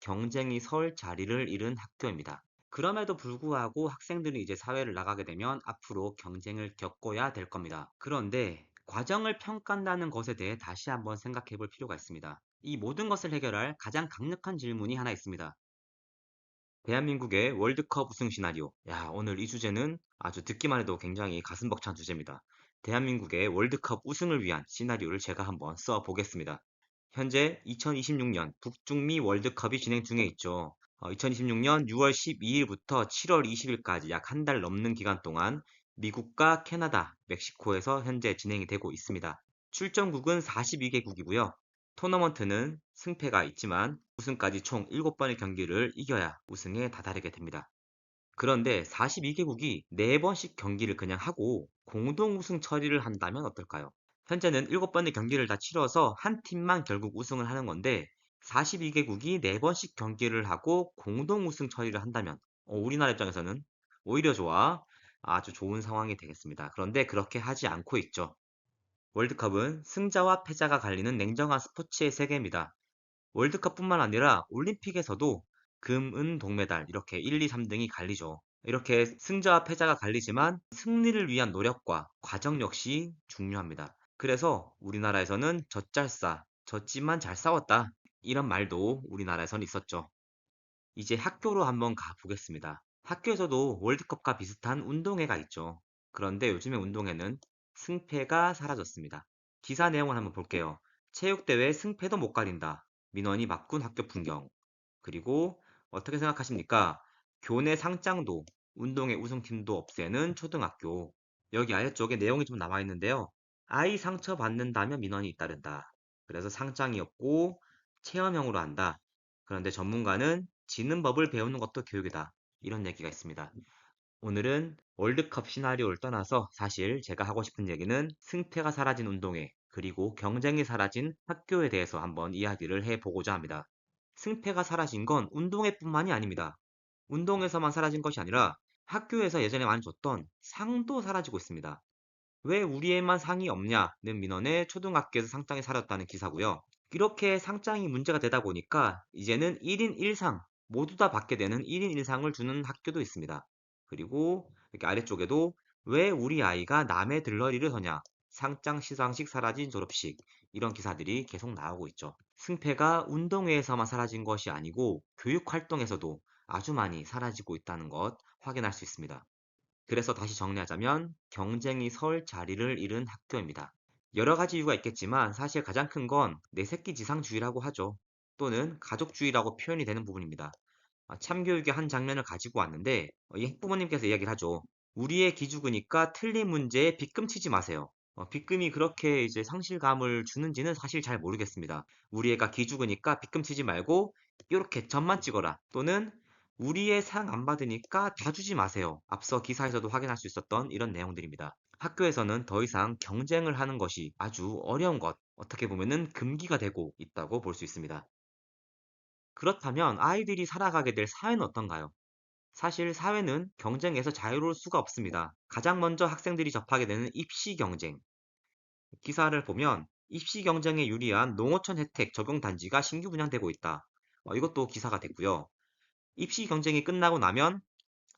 경쟁이 설 자리를 잃은 학교입니다. 그럼에도 불구하고 학생들이 이제 사회를 나가게 되면 앞으로 경쟁을 겪어야 될 겁니다. 그런데 과정을 평가한다는 것에 대해 다시 한번 생각해 볼 필요가 있습니다. 이 모든 것을 해결할 가장 강력한 질문이 하나 있습니다. 대한민국의 월드컵 우승 시나리오. 야, 오늘 이 주제는 아주 듣기만 해도 굉장히 가슴 벅찬 주제입니다. 대한민국의 월드컵 우승을 위한 시나리오를 제가 한번 써 보겠습니다. 현재 2026년 북중미 월드컵이 진행 중에 있죠. 2026년 6월 12일부터 7월 20일까지 약 한 달 넘는 기간 동안 미국과 캐나다, 멕시코에서 현재 진행이 되고 있습니다. 출전국은 42개국이고요. 토너먼트는 승패가 있지만 우승까지 총 7번의 경기를 이겨야 우승에 다다르게 됩니다. 그런데 42개국이 4번씩 경기를 그냥 하고 공동 우승 처리를 한다면 어떨까요? 현재는 7번의 경기를 다 치러서 한 팀만 결국 우승을 하는 건데 42개국이 4번씩 경기를 하고 공동 우승 처리를 한다면 우리나라 입장에서는 오히려 좋아. 아주 좋은 상황이 되겠습니다. 그런데 그렇게 하지 않고 있죠. 월드컵은 승자와 패자가 갈리는 냉정한 스포츠의 세계입니다. 월드컵뿐만 아니라 올림픽에서도 금, 은, 동메달 이렇게 1, 2, 3등이 갈리죠. 이렇게 승자와 패자가 갈리지만 승리를 위한 노력과 과정 역시 중요합니다. 그래서 우리나라에서는 젖잘싸, 졌지만 잘 싸웠다. 이런 말도 우리나라에서는 있었죠. 이제 학교로 한번 가보겠습니다. 학교에서도 월드컵과 비슷한 운동회가 있죠. 그런데 요즘의 운동회는 승패가 사라졌습니다. 기사 내용을 한번 볼게요. 체육대회 승패도 못 가린다. 민원이 바꾼 학교 풍경. 그리고 어떻게 생각하십니까? 교내 상장도, 운동회 우승팀도 없애는 초등학교. 여기 아래쪽에 내용이 좀 나와 있는데요. 아이 상처 받는다면 민원이 잇따른다. 그래서 상장이 없고 체험형으로 한다. 그런데 전문가는 지는 법을 배우는 것도 교육이다. 이런 얘기가 있습니다. 오늘은 월드컵 시나리오를 떠나서 사실 제가 하고 싶은 얘기는 승패가 사라진 운동회, 그리고 경쟁이 사라진 학교에 대해서 한번 이야기를 해보고자 합니다. 승패가 사라진 건 운동회뿐만이 아닙니다. 운동에서만 사라진 것이 아니라 학교에서 예전에 많이 줬던 상도 사라지고 있습니다. 왜 우리에만 상이 없냐는 민원에 초등학교에서 상장이 사라졌다는 기사고요. 이렇게 상장이 문제가 되다 보니까 이제는 1인 1상 모두 다 받게 되는 1인 1상을 주는 학교도 있습니다. 그리고 이렇게 아래쪽에도 왜 우리 아이가 남의 들러리를 서냐, 상장 시상식 사라진 졸업식, 이런 기사들이 계속 나오고 있죠. 승패가 운동회에서만 사라진 것이 아니고 교육 활동에서도 아주 많이 사라지고 있다는 것 확인할 수 있습니다. 그래서 다시 정리하자면 경쟁이 설 자리를 잃은 학교입니다. 여러 가지 이유가 있겠지만 사실 가장 큰 건 내 새끼 지상주의라고 하죠. 또는 가족주의라고 표현이 되는 부분입니다. 참교육의 한 장면을 가지고 왔는데 이 학부모님께서 이야기를 하죠. 우리의 기죽으니까 틀린 문제에 빗금 치지 마세요. 빗금이 그렇게 이제 상실감을 주는지는 사실 잘 모르겠습니다. 우리 애가 기죽으니까 빗금 치지 말고 이렇게 점만 찍어라. 또는 우리 애 상 안 받으니까 다 주지 마세요. 앞서 기사에서도 확인할 수 있었던 이런 내용들입니다. 학교에서는 더 이상 경쟁을 하는 것이 아주 어려운 것, 어떻게 보면은 금기가 되고 있다고 볼 수 있습니다. 그렇다면 아이들이 살아가게 될 사회는 어떤가요? 사실 사회는 경쟁에서 자유로울 수가 없습니다. 가장 먼저 학생들이 접하게 되는 입시 경쟁. 기사를 보면 입시 경쟁에 유리한 농어촌 혜택 적용 단지가 신규 분양되고 있다. 이것도 기사가 됐고요. 입시 경쟁이 끝나고 나면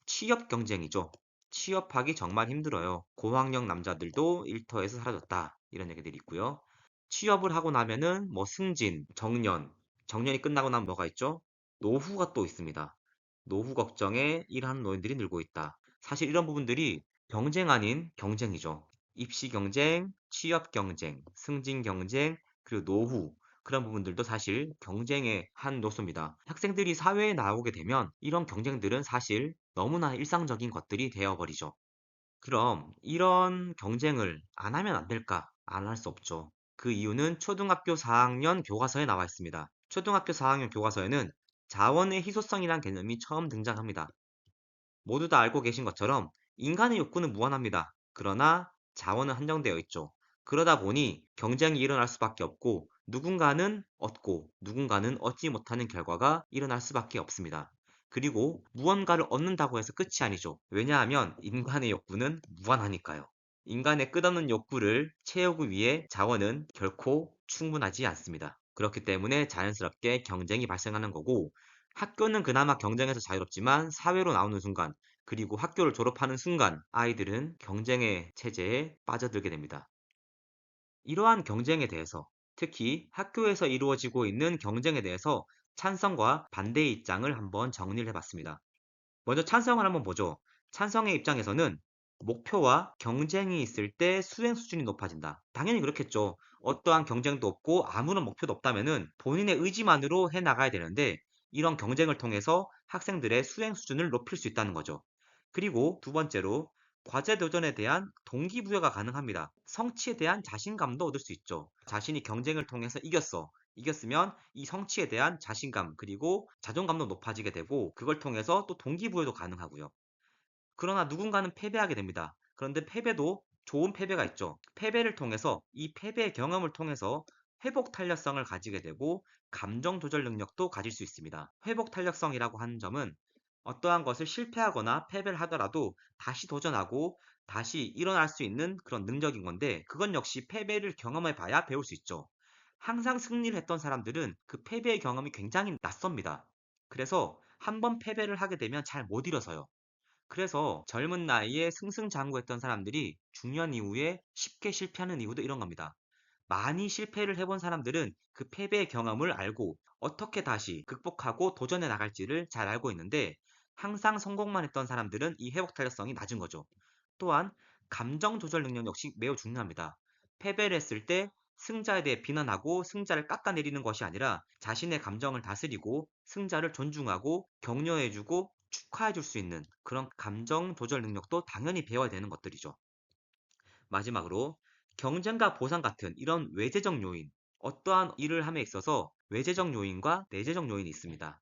취업 경쟁이죠. 취업하기 정말 힘들어요. 고학력 남자들도 일터에서 사라졌다. 이런 얘기들이 있고요. 취업을 하고 나면은 뭐 승진, 정년, 정년이 끝나고 나면 뭐가 있죠? 노후가 또 있습니다. 노후 걱정에 일하는 노인들이 늘고 있다. 사실 이런 부분들이 경쟁 아닌 경쟁이죠. 입시 경쟁, 취업 경쟁, 승진 경쟁, 그리고 노후, 그런 부분들도 사실 경쟁의 한 요소입니다. 학생들이 사회에 나오게 되면 이런 경쟁들은 사실 너무나 일상적인 것들이 되어버리죠. 그럼 이런 경쟁을 안 하면 안 될까? 안 할 수 없죠. 그 이유는 초등학교 4학년 교과서에 나와 있습니다. 초등학교 4학년 교과서에는 자원의 희소성이란 개념이 처음 등장합니다. 모두 다 알고 계신 것처럼 인간의 욕구는 무한합니다. 그러나 자원은 한정되어 있죠. 그러다 보니 경쟁이 일어날 수밖에 없고 누군가는 얻고 누군가는 얻지 못하는 결과가 일어날 수밖에 없습니다. 그리고 무언가를 얻는다고 해서 끝이 아니죠. 왜냐하면 인간의 욕구는 무한하니까요. 인간의 끝없는 욕구를 채우기 위해 자원은 결코 충분하지 않습니다. 그렇기 때문에 자연스럽게 경쟁이 발생하는 거고 학교는 그나마 경쟁에서 자유롭지만 사회로 나오는 순간, 그리고 학교를 졸업하는 순간 아이들은 경쟁의 체제에 빠져들게 됩니다. 이러한 경쟁에 대해서, 특히 학교에서 이루어지고 있는 경쟁에 대해서 찬성과 반대의 입장을 한번 정리를 해봤습니다. 먼저 찬성을 한번 보죠. 찬성의 입장에서는 목표와 경쟁이 있을 때 수행 수준이 높아진다. 당연히 그렇겠죠. 어떠한 경쟁도 없고 아무런 목표도 없다면은 본인의 의지만으로 해 나가야 되는데, 이런 경쟁을 통해서 학생들의 수행 수준을 높일 수 있다는 거죠. 그리고 두 번째로 과제 도전에 대한 동기부여가 가능합니다. 성취에 대한 자신감도 얻을 수 있죠. 자신이 경쟁을 통해서 이겼어. 이겼으면 이 성취에 대한 자신감 그리고 자존감도 높아지게 되고, 그걸 통해서 또 동기부여도 가능하고요. 그러나 누군가는 패배하게 됩니다. 그런데 패배도 좋은 패배가 있죠. 패배를 통해서, 이 패배의 경험을 통해서 회복 탄력성을 가지게 되고 감정 조절 능력도 가질 수 있습니다. 회복 탄력성이라고 하는 점은 어떠한 것을 실패하거나 패배를 하더라도 다시 도전하고 다시 일어날 수 있는 그런 능력인 건데, 그건 역시 패배를 경험해 봐야 배울 수 있죠. 항상 승리를 했던 사람들은 그 패배의 경험이 굉장히 낯섭니다. 그래서 한 번 패배를 하게 되면 잘 못 일어서요. 그래서 젊은 나이에 승승장구했던 사람들이 중년 이후에 쉽게 실패하는 이유도 이런 겁니다. 많이 실패를 해본 사람들은 그 패배의 경험을 알고 어떻게 다시 극복하고 도전해 나갈지를 잘 알고 있는데, 항상 성공만 했던 사람들은 이 회복 탄력성이 낮은 거죠. 또한 감정 조절 능력 역시 매우 중요합니다. 패배를 했을 때 승자에 대해 비난하고 승자를 깎아내리는 것이 아니라 자신의 감정을 다스리고 승자를 존중하고 격려해주고 축하해줄 수 있는 그런 감정 조절 능력도 당연히 배워야 되는 것들이죠. 마지막으로 경쟁과 보상 같은 이런 외재적 요인, 어떠한 일을 함에 있어서 외재적 요인과 내재적 요인이 있습니다.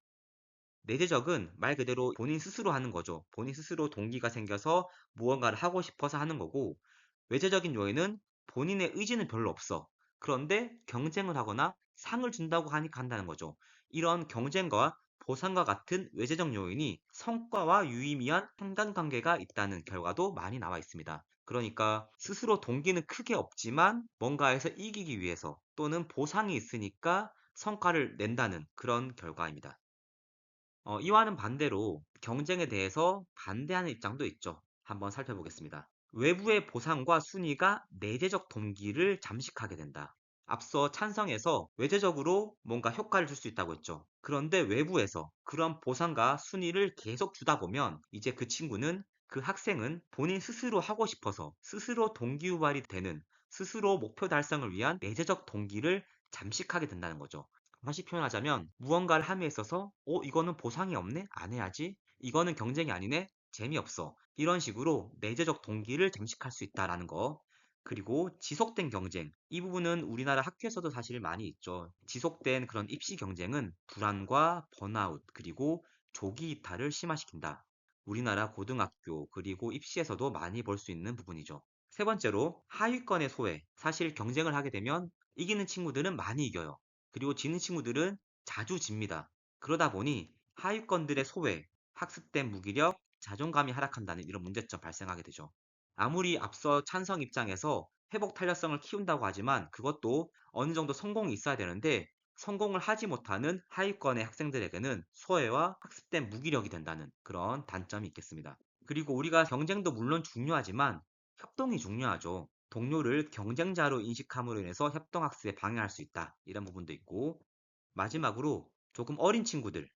내재적은 말 그대로 본인 스스로 하는 거죠. 본인 스스로 동기가 생겨서 무언가를 하고 싶어서 하는 거고, 외재적인 요인은 본인의 의지는 별로 없어. 그런데 경쟁을 하거나 상을 준다고 하니까 한다는 거죠. 이런 경쟁과 보상과 같은 외재적 요인이 성과와 유의미한 상관관계가 있다는 결과도 많이 나와 있습니다. 그러니까 스스로 동기는 크게 없지만 뭔가에서 이기기 위해서 또는 보상이 있으니까 성과를 낸다는 그런 결과입니다. 이와는 반대로 경쟁에 대해서 반대하는 입장도 있죠. 한번 살펴보겠습니다. 외부의 보상과 순위가 내재적 동기를 잠식하게 된다. 앞서 찬성에서 외재적으로 뭔가 효과를 줄 수 있다고 했죠. 그런데 외부에서 그런 보상과 순위를 계속 주다 보면 이제 그 친구는, 그 학생은 본인 스스로 하고 싶어서 스스로 동기유발이 되는, 스스로 목표 달성을 위한 내재적 동기를 잠식하게 된다는 거죠. 다시 표현하자면 무언가를 함에 있어서 이거는 보상이 없네? 안 해야지. 이거는 경쟁이 아니네? 재미없어. 이런 식으로 내재적 동기를 잠식할 수 있다라는 거. 그리고 지속된 경쟁. 이 부분은 우리나라 학교에서도 사실 많이 있죠. 지속된 그런 입시 경쟁은 불안과 번아웃 그리고 조기 이탈을 심화시킨다. 우리나라 고등학교 그리고 입시에서도 많이 볼 수 있는 부분이죠. 세 번째로 하위권의 소외. 사실 경쟁을 하게 되면 이기는 친구들은 많이 이겨요. 그리고 지는 친구들은 자주 집니다. 그러다 보니 하위권들의 소외, 학습된 무기력, 자존감이 하락한다는 이런 문제점 발생하게 되죠. 아무리 앞서 찬성 입장에서 회복 탄력성을 키운다고 하지만 그것도 어느 정도 성공이 있어야 되는데, 성공을 하지 못하는 하위권의 학생들에게는 소외와 학습된 무기력이 된다는 그런 단점이 있겠습니다. 그리고 우리가 경쟁도 물론 중요하지만 협동이 중요하죠. 동료를 경쟁자로 인식함으로 인해서 협동학습에 방해할 수 있다. 이런 부분도 있고, 마지막으로 조금 어린 친구들,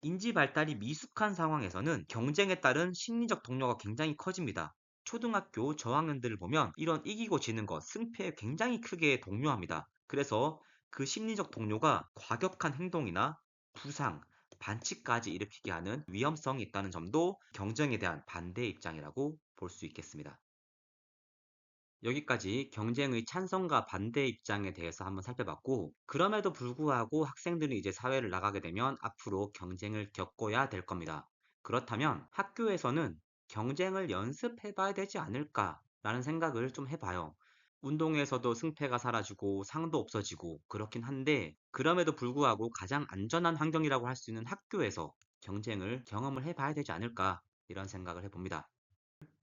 인지 발달이 미숙한 상황에서는 경쟁에 따른 심리적 동료가 굉장히 커집니다. 초등학교 저학년들을 보면 이런 이기고 지는 것, 승패에 굉장히 크게 동요합니다. 그래서 그 심리적 동료가 과격한 행동이나 부상, 반칙까지 일으키게 하는 위험성이 있다는 점도 경쟁에 대한 반대 입장이라고 볼 수 있겠습니다. 여기까지 경쟁의 찬성과 반대 입장에 대해서 한번 살펴봤고, 그럼에도 불구하고 학생들이 이제 사회를 나가게 되면 앞으로 경쟁을 겪어야 될 겁니다. 그렇다면 학교에서는 경쟁을 연습해 봐야 되지 않을까라는 생각을 좀 해봐요. 운동에서도 승패가 사라지고 상도 없어지고 그렇긴 한데, 그럼에도 불구하고 가장 안전한 환경이라고 할 수 있는 학교에서 경쟁을 경험을 해 봐야 되지 않을까, 이런 생각을 해봅니다.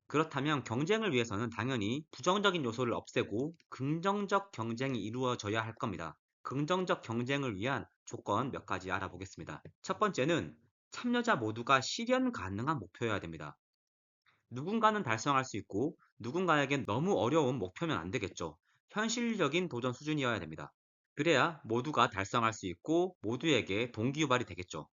그렇다면 경쟁을 위해서는 당연히 부정적인 요소를 없애고 긍정적 경쟁이 이루어져야 할 겁니다. 긍정적 경쟁을 위한 조건 몇 가지 알아보겠습니다. 첫 번째는 참여자 모두가 실현 가능한 목표여야 됩니다. 누군가는 달성할 수 있고 누군가에겐 너무 어려운 목표면 안 되겠죠. 현실적인 도전 수준이어야 됩니다. 그래야 모두가 달성할 수 있고 모두에게 동기유발이 되겠죠.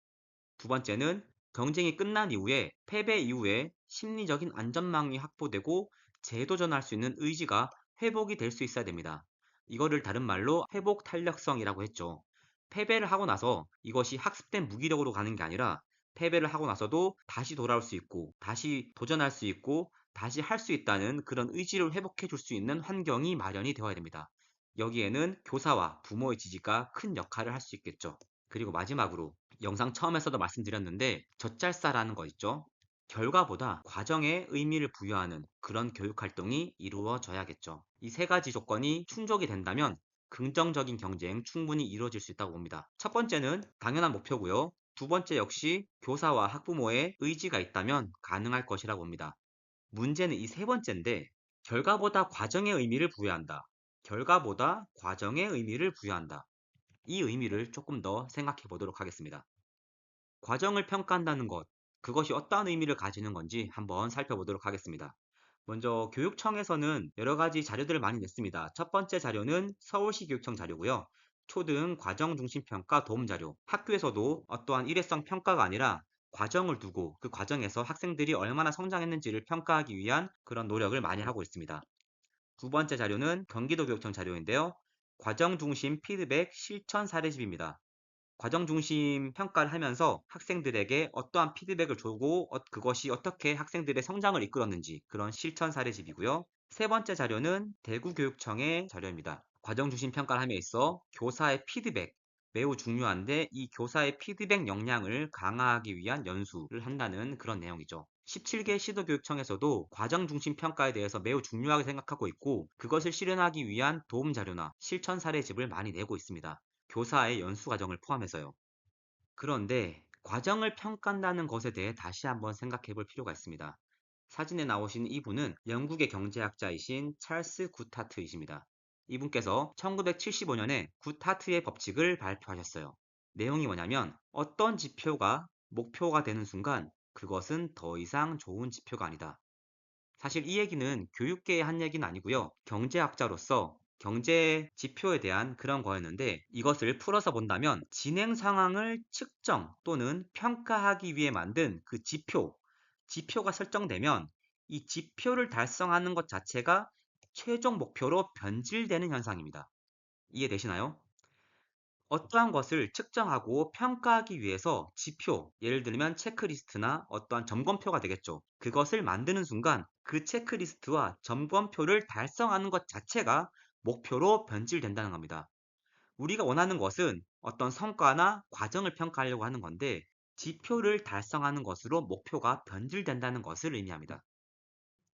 두 번째는 경쟁이 끝난 이후에 패배 이후에 심리적인 안전망이 확보되고 재도전할 수 있는 의지가 회복이 될 수 있어야 됩니다. 이거를 다른 말로 회복 탄력성이라고 했죠. 패배를 하고 나서 이것이 학습된 무기력으로 가는 게 아니라 패배를 하고 나서도 다시 돌아올 수 있고 다시 도전할 수 있고 다시 할 수 있다는 그런 의지를 회복해 줄 수 있는 환경이 마련이 되어야 됩니다. 여기에는 교사와 부모의 지지가 큰 역할을 할 수 있겠죠. 그리고 마지막으로 영상 처음에서도 말씀드렸는데 젖잘싸라는 거 있죠. 결과보다 과정에 의미를 부여하는 그런 교육 활동이 이루어져야겠죠. 이 세 가지 조건이 충족이 된다면 긍정적인 경쟁 충분히 이루어질 수 있다고 봅니다. 첫 번째는 당연한 목표고요. 두 번째 역시 교사와 학부모의 의지가 있다면 가능할 것이라고 봅니다. 문제는 이 세 번째인데 결과보다 과정의 의미를 부여한다. 결과보다 과정의 의미를 부여한다. 이 의미를 조금 더 생각해 보도록 하겠습니다. 과정을 평가한다는 것, 그것이 어떠한 의미를 가지는 건지 한번 살펴보도록 하겠습니다. 먼저 교육청에서는 여러 가지 자료들을 많이 냈습니다. 첫 번째 자료는 서울시 교육청 자료고요. 초등 과정 중심 평가 도움 자료. 학교에서도 어떠한 일회성 평가가 아니라 과정을 두고 그 과정에서 학생들이 얼마나 성장했는지를 평가하기 위한 그런 노력을 많이 하고 있습니다. 두 번째 자료는 경기도교육청 자료인데요. 과정 중심 피드백 실천 사례집입니다. 과정 중심 평가를 하면서 학생들에게 어떠한 피드백을 주고 그것이 어떻게 학생들의 성장을 이끌었는지 그런 실천 사례집이고요. 세 번째 자료는 대구교육청의 자료입니다. 과정 중심 평가를 함에 있어 교사의 피드백 매우 중요한데 이 교사의 피드백 역량을 강화하기 위한 연수를 한다는 그런 내용이죠. 17개 시도교육청에서도 과정 중심 평가에 대해서 매우 중요하게 생각하고 있고 그것을 실현하기 위한 도움 자료나 실천 사례집을 많이 내고 있습니다. 교사의 연수 과정을 포함해서요. 그런데 과정을 평가한다는 것에 대해 다시 한번 생각해 볼 필요가 있습니다. 사진에 나오신 이분은 영국의 경제학자이신 찰스 굿하트이십니다. 이분께서 1975년에 굿하트의 법칙을 발표하셨어요. 내용이 뭐냐면 어떤 지표가 목표가 되는 순간 그것은 더 이상 좋은 지표가 아니다. 사실 이 얘기는 교육계의 한 얘기는 아니고요. 경제학자로서 경제 지표에 대한 그런 거였는데 이것을 풀어서 본다면 진행 상황을 측정 또는 평가하기 위해 만든 그 지표가 설정되면 이 지표를 달성하는 것 자체가 최종 목표로 변질되는 현상입니다. 이해되시나요? 어떠한 것을 측정하고 평가하기 위해서 지표, 예를 들면 체크리스트나 어떠한 점검표가 되겠죠. 그것을 만드는 순간 그 체크리스트와 점검표를 달성하는 것 자체가 목표로 변질된다는 겁니다. 우리가 원하는 것은 어떤 성과나 과정을 평가하려고 하는 건데 지표를 달성하는 것으로 목표가 변질된다는 것을 의미합니다.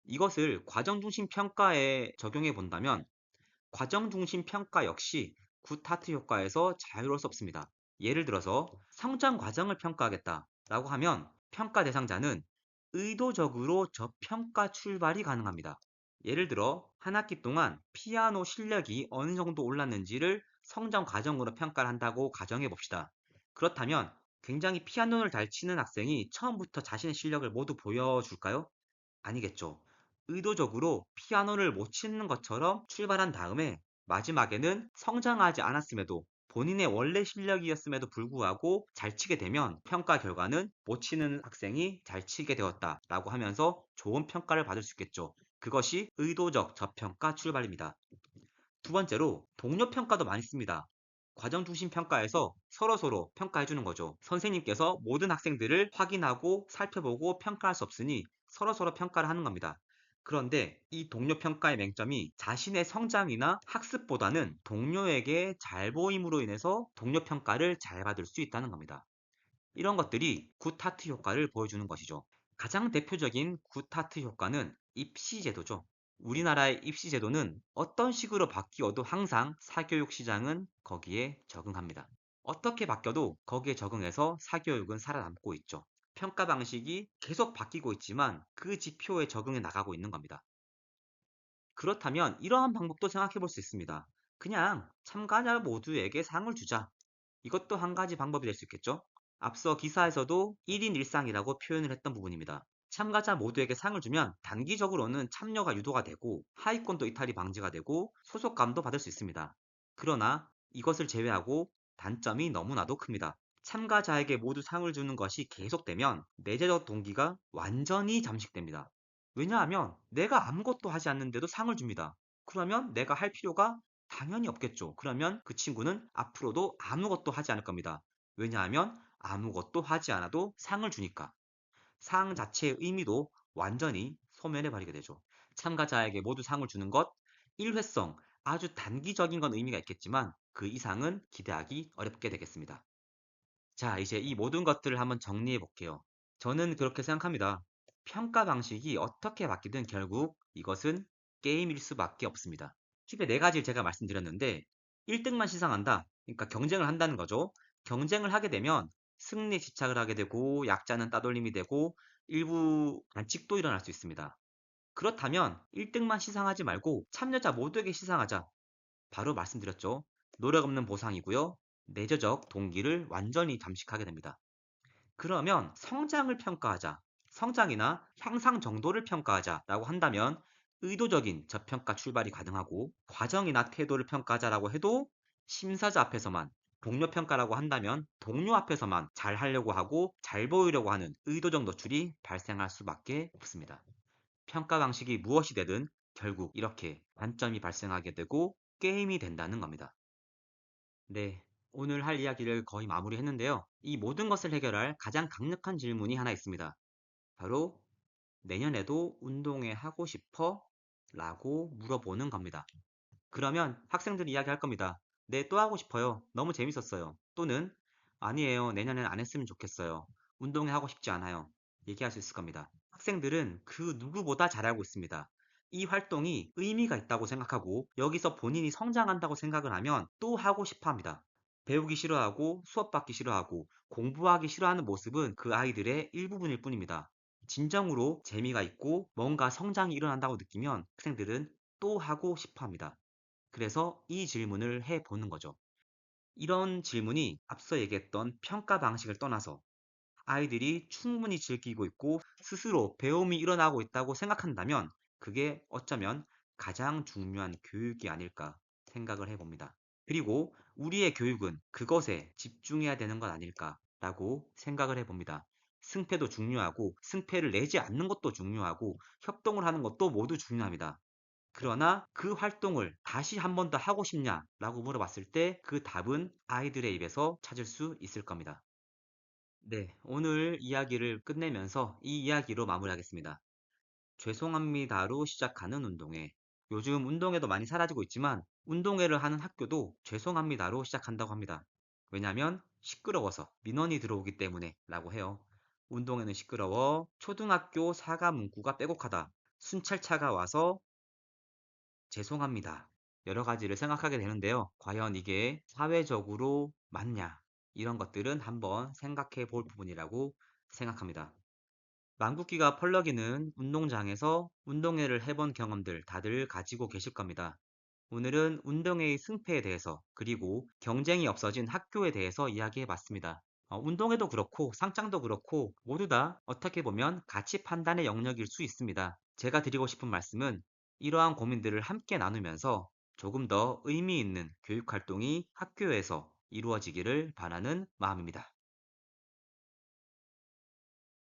이것을 과정 중심 평가에 적용해 본다면 과정 중심 평가 역시 굿하트 효과에서 자유로울 수 없습니다. 예를 들어서 성장 과정을 평가하겠다라고 하면 평가 대상자는 의도적으로 저평가 출발이 가능합니다. 예를 들어 한 학기 동안 피아노 실력이 어느 정도 올랐는지를 성장 과정으로 평가를 한다고 가정해 봅시다. 그렇다면 굉장히 피아노를 잘 치는 학생이 처음부터 자신의 실력을 모두 보여줄까요? 아니겠죠. 의도적으로 피아노를 못 치는 것처럼 출발한 다음에 마지막에는 성장하지 않았음에도 본인의 원래 실력이었음에도 불구하고 잘 치게 되면 평가 결과는 못 치는 학생이 잘 치게 되었다라고 하면서 좋은 평가를 받을 수 있겠죠. 그것이 의도적 저평가 출발입니다. 두 번째로 동료 평가도 많이 씁니다. 과정 중심 평가에서 서로서로 평가해 주는 거죠. 선생님께서 모든 학생들을 확인하고 살펴보고 평가할 수 없으니 서로서로 평가를 하는 겁니다. 그런데 이 동료 평가의 맹점이 자신의 성장이나 학습보다는 동료에게 잘 보임으로 인해서 동료 평가를 잘 받을 수 있다는 겁니다. 이런 것들이 굿하트 효과를 보여주는 것이죠. 가장 대표적인 굿하트 효과는 입시 제도죠. 우리나라의 입시 제도는 어떤 식으로 바뀌어도 항상 사교육 시장은 거기에 적응합니다. 어떻게 바뀌어도 거기에 적응해서 사교육은 살아남고 있죠. 평가 방식이 계속 바뀌고 있지만 그 지표에 적응해 나가고 있는 겁니다. 그렇다면 이러한 방법도 생각해 볼 수 있습니다. 그냥 참가자 모두에게 상을 주자. 이것도 한 가지 방법이 될 수 있겠죠? 앞서 기사에서도 1인 일상이라고 표현을 했던 부분입니다. 참가자 모두에게 상을 주면 단기적으로는 참여가 유도가 되고 하위권도 이탈이 방지가 되고 소속감도 받을 수 있습니다. 그러나 이것을 제외하고 단점이 너무나도 큽니다. 참가자에게 모두 상을 주는 것이 계속되면 내재적 동기가 완전히 잠식됩니다. 왜냐하면 내가 아무것도 하지 않는데도 상을 줍니다. 그러면 내가 할 필요가 당연히 없겠죠. 그러면 그 친구는 앞으로도 아무것도 하지 않을 겁니다. 왜냐하면 아무것도 하지 않아도 상을 주니까. 상 자체의 의미도 완전히 소멸해 버리게 되죠. 참가자에게 모두 상을 주는 것, 일회성, 아주 단기적인 건 의미가 있겠지만 그 이상은 기대하기 어렵게 되겠습니다. 자, 이제 이 모든 것들을 한번 정리해 볼게요. 저는 그렇게 생각합니다. 평가 방식이 어떻게 바뀌든 결국 이것은 게임일 수밖에 없습니다. 팁의 네 가지를 제가 말씀드렸는데 1등만 시상한다. 그러니까 경쟁을 한다는 거죠. 경쟁을 하게 되면 승리 집착을 하게 되고 약자는 따돌림이 되고 일부 반칙도 일어날 수 있습니다. 그렇다면 1등만 시상하지 말고 참여자 모두에게 시상하자. 바로 말씀드렸죠. 노력 없는 보상이고요. 내재적 동기를 완전히 잠식하게 됩니다. 그러면 성장을 평가하자. 성장이나 향상 정도를 평가하자라고 한다면 의도적인 저평가 출발이 가능하고 과정이나 태도를 평가하자라고 해도 심사자 앞에서만 동료 평가라고 한다면 동료 앞에서만 잘 하려고 하고 잘 보이려고 하는 의도적 노출이 발생할 수밖에 없습니다. 평가 방식이 무엇이 되든 결국 이렇게 단점이 발생하게 되고 게임이 된다는 겁니다. 네, 오늘 할 이야기를 거의 마무리했는데요. 이 모든 것을 해결할 가장 강력한 질문이 하나 있습니다. 바로 내년에도 운동회 하고 싶어? 라고 물어보는 겁니다. 그러면 학생들이 이야기할 겁니다. 네, 또 하고 싶어요. 너무 재밌었어요. 또는 아니에요. 내년엔 안 했으면 좋겠어요. 운동회 하고 싶지 않아요. 얘기할 수 있을 겁니다. 학생들은 그 누구보다 잘 알고 있습니다. 이 활동이 의미가 있다고 생각하고 여기서 본인이 성장한다고 생각을 하면 또 하고 싶어 합니다. 배우기 싫어하고 수업 받기 싫어하고 공부하기 싫어하는 모습은 그 아이들의 일부분일 뿐입니다. 진정으로 재미가 있고 뭔가 성장이 일어난다고 느끼면 학생들은 또 하고 싶어 합니다. 그래서 이 질문을 해보는 거죠. 이런 질문이 앞서 얘기했던 평가 방식을 떠나서 아이들이 충분히 즐기고 있고 스스로 배움이 일어나고 있다고 생각한다면 그게 어쩌면 가장 중요한 교육이 아닐까 생각을 해봅니다. 그리고 우리의 교육은 그것에 집중해야 되는 것 아닐까라고 생각을 해봅니다. 승패도 중요하고 승패를 내지 않는 것도 중요하고 협동을 하는 것도 모두 중요합니다. 그러나 그 활동을 다시 한 번 더 하고 싶냐라고 물어봤을 때 그 답은 아이들의 입에서 찾을 수 있을 겁니다. 네, 오늘 이야기를 끝내면서 이 이야기로 마무리하겠습니다. 죄송합니다로 시작하는 운동회. 요즘 운동회도 많이 사라지고 있지만 운동회를 하는 학교도 죄송합니다로 시작한다고 합니다. 왜냐하면 시끄러워서 민원이 들어오기 때문에 라고 해요. 운동회는 시끄러워. 초등학교 사과 문구가 빼곡하다. 순찰차가 와서 죄송합니다. 여러 가지를 생각하게 되는데요. 과연 이게 사회적으로 맞냐? 이런 것들은 한번 생각해 볼 부분이라고 생각합니다. 망국기가 펄럭이는 운동장에서 운동회를 해본 경험들 다들 가지고 계실 겁니다. 오늘은 운동회의 승패에 대해서 그리고 경쟁이 없어진 학교에 대해서 이야기해 봤습니다. 운동회도 그렇고 상장도 그렇고 모두 다 어떻게 보면 가치 판단의 영역일 수 있습니다. 제가 드리고 싶은 말씀은 이러한 고민들을 함께 나누면서 조금 더 의미 있는 교육 활동이 학교에서 이루어지기를 바라는 마음입니다.